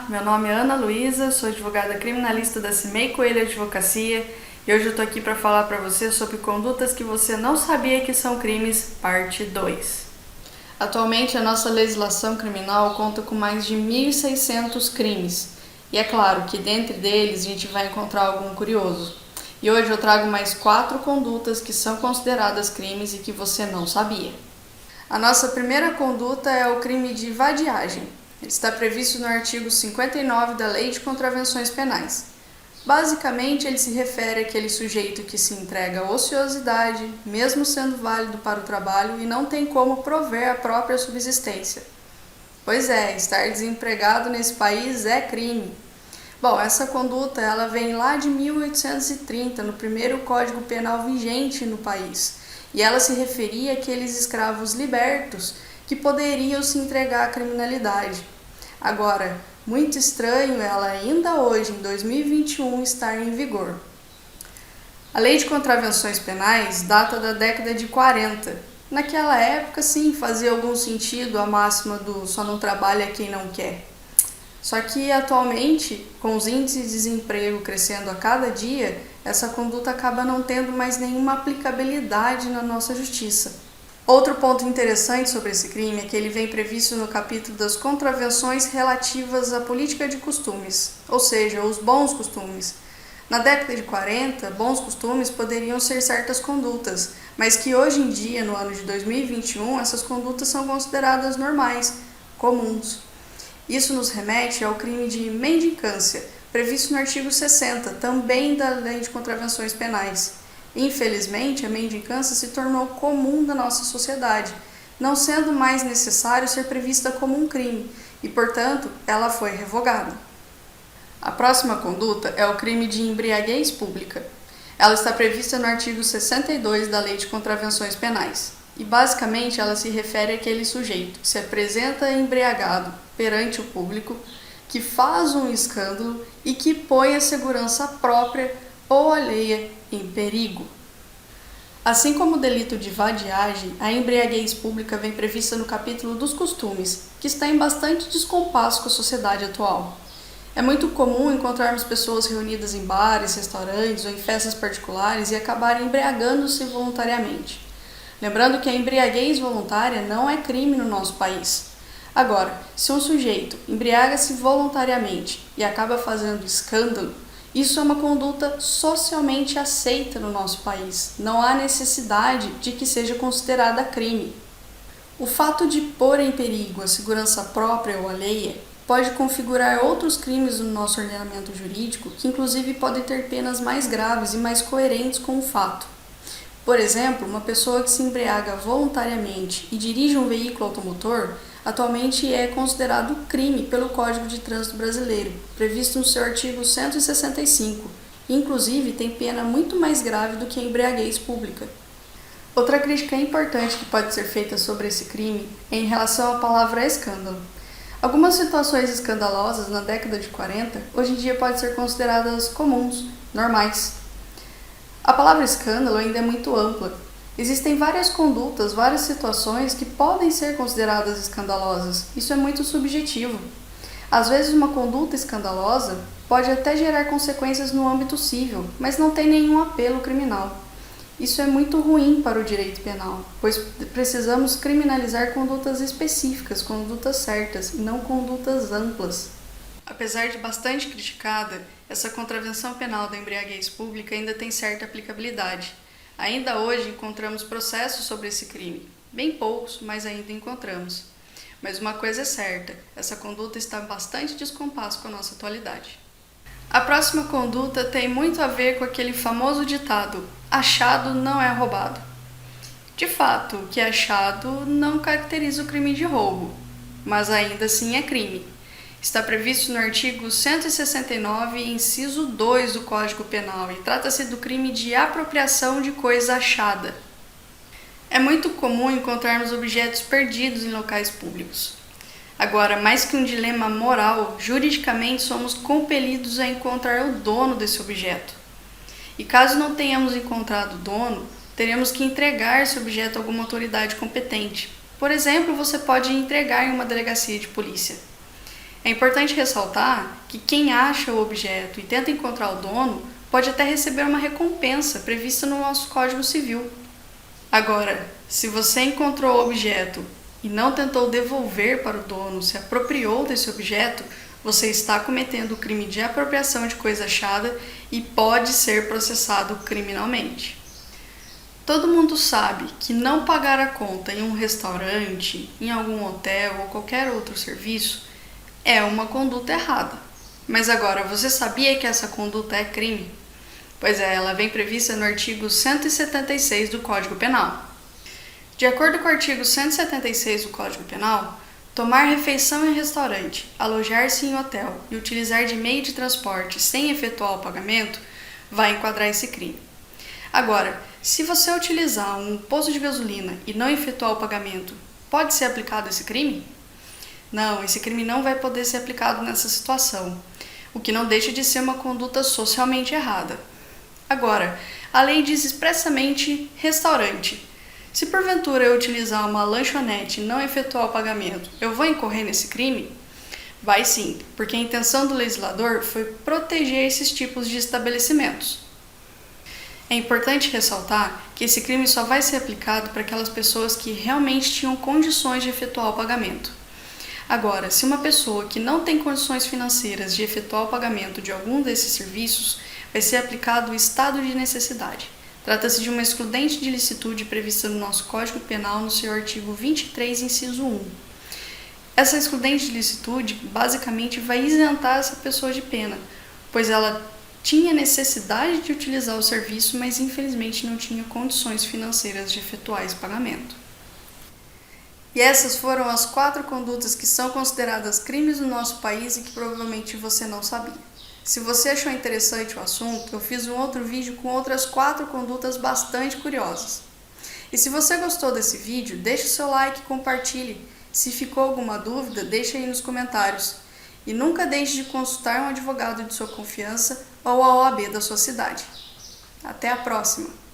meu nome é Ana Luísa, sou advogada criminalista da Cimei Coelho Advocacia e hoje eu tô aqui para falar para você sobre condutas que você não sabia que são crimes, parte 2. Atualmente a nossa legislação criminal conta com mais de 1.600 crimes e é claro que dentre deles a gente vai encontrar algum curioso. E hoje eu trago mais 4 condutas que são consideradas crimes e que você não sabia. A nossa primeira conduta é o crime de vadiagem. Ele está previsto no artigo 59 da Lei de Contravenções Penais. Basicamente, ele se refere àquele sujeito que se entrega à ociosidade, mesmo sendo válido para o trabalho, e não tem como prover a própria subsistência. Pois é, estar desempregado nesse país é crime. Bom, essa conduta ela vem lá de 1830, no primeiro Código Penal vigente no país, e ela se referia àqueles escravos libertos que poderiam se entregar à criminalidade. Agora, muito estranho ela ainda hoje, em 2021, estar em vigor. A Lei de Contravenções Penais data da década de 40. Naquela época, sim, fazia algum sentido a máxima do só não trabalha quem não quer. Só que, atualmente, com os índices de desemprego crescendo a cada dia, essa conduta acaba não tendo mais nenhuma aplicabilidade na nossa justiça. Outro ponto interessante sobre esse crime é que ele vem previsto no capítulo das contravenções relativas à política de costumes, ou seja, os bons costumes. Na década de 40, bons costumes poderiam ser certas condutas, mas que hoje em dia, no ano de 2021, essas condutas são consideradas normais, comuns. Isso nos remete ao crime de mendicância, previsto no artigo 60, também da Lei de Contravenções Penais. Infelizmente, a mendicância se tornou comum na nossa sociedade, não sendo mais necessário ser prevista como um crime, e, portanto, ela foi revogada. A próxima conduta é o crime de embriaguez pública. Ela está prevista no artigo 62 da Lei de Contravenções Penais. E basicamente ela se refere àquele sujeito que se apresenta embriagado perante o público, que faz um escândalo e que põe a segurança própria ou alheia em perigo. Assim como o delito de vadiagem, a embriaguez pública vem prevista no capítulo dos costumes, que está em bastante descompasso com a sociedade atual. É muito comum encontrarmos pessoas reunidas em bares, restaurantes ou em festas particulares e acabarem embriagando-se voluntariamente. Lembrando que a embriaguez voluntária não é crime no nosso país. Agora, se um sujeito embriaga-se voluntariamente e acaba fazendo escândalo, isso é uma conduta socialmente aceita no nosso país. Não há necessidade de que seja considerada crime. O fato de pôr em perigo a segurança própria ou alheia pode configurar outros crimes no nosso ordenamento jurídico que inclusive podem ter penas mais graves e mais coerentes com o fato. Por exemplo, uma pessoa que se embriaga voluntariamente e dirige um veículo automotor atualmente é considerado crime pelo Código de Trânsito Brasileiro, previsto no seu artigo 165, e inclusive tem pena muito mais grave do que a embriaguez pública. Outra crítica importante que pode ser feita sobre esse crime é em relação à palavra escândalo. Algumas situações escandalosas na década de 40 hoje em dia podem ser consideradas comuns, normais. A palavra escândalo ainda é muito ampla. Existem várias condutas, várias situações que podem ser consideradas escandalosas. Isso é muito subjetivo. Às vezes uma conduta escandalosa pode até gerar consequências no âmbito civil, mas não tem nenhum apelo criminal. Isso é muito ruim para o direito penal, pois precisamos criminalizar condutas específicas, condutas certas, e não condutas amplas. Apesar de bastante criticada, essa contravenção penal da embriaguez pública ainda tem certa aplicabilidade. Ainda hoje encontramos processos sobre esse crime. Bem poucos, mas ainda encontramos. Mas uma coisa é certa, essa conduta está bastante descompasso com a nossa atualidade. A próxima conduta tem muito a ver com aquele famoso ditado: achado não é roubado. De fato, o que é achado não caracteriza o crime de roubo, mas ainda assim é crime. Está previsto no artigo 169, inciso 2 do Código Penal, e trata-se do crime de apropriação de coisa achada. É muito comum encontrarmos objetos perdidos em locais públicos. Agora, mais que um dilema moral, juridicamente somos compelidos a encontrar o dono desse objeto. E caso não tenhamos encontrado o dono, teremos que entregar esse objeto a alguma autoridade competente. Por exemplo, você pode entregar em uma delegacia de polícia. É importante ressaltar que quem acha o objeto e tenta encontrar o dono pode até receber uma recompensa prevista no nosso Código Civil. Agora, se você encontrou o objeto e não tentou devolver para o dono, se apropriou desse objeto, você está cometendo o crime de apropriação de coisa achada e pode ser processado criminalmente. Todo mundo sabe que não pagar a conta em um restaurante, em algum hotel ou qualquer outro serviço é uma conduta errada. Mas agora, você sabia que essa conduta é crime? Pois é, ela vem prevista no artigo 176 do Código Penal. De acordo com o artigo 176 do Código Penal, tomar refeição em restaurante, alojar-se em hotel e utilizar de meio de transporte sem efetuar o pagamento vai enquadrar esse crime. Agora, se você utilizar um posto de gasolina e não efetuar o pagamento, pode ser aplicado esse crime? Não, esse crime não vai poder ser aplicado nessa situação, o que não deixa de ser uma conduta socialmente errada. Agora, a lei diz expressamente restaurante. Se porventura eu utilizar uma lanchonete e não efetuar o pagamento, eu vou incorrer nesse crime? Vai sim, porque a intenção do legislador foi proteger esses tipos de estabelecimentos. É importante ressaltar que esse crime só vai ser aplicado para aquelas pessoas que realmente tinham condições de efetuar o pagamento. Agora, se uma pessoa que não tem condições financeiras de efetuar o pagamento de algum desses serviços, vai ser aplicado o estado de necessidade. Trata-se de uma excludente de licitude prevista no nosso Código Penal no seu artigo 23, inciso 1. Essa excludente de licitude basicamente vai isentar essa pessoa de pena, pois ela tinha necessidade de utilizar o serviço, mas infelizmente não tinha condições financeiras de efetuar esse pagamento. E essas foram as 4 condutas que são consideradas crimes no nosso país e que provavelmente você não sabia. Se você achou interessante o assunto, eu fiz um outro vídeo com outras 4 condutas bastante curiosas. E se você gostou desse vídeo, deixe o seu like e compartilhe. Se ficou alguma dúvida, deixe aí nos comentários. E nunca deixe de consultar um advogado de sua confiança ou a OAB da sua cidade. Até a próxima!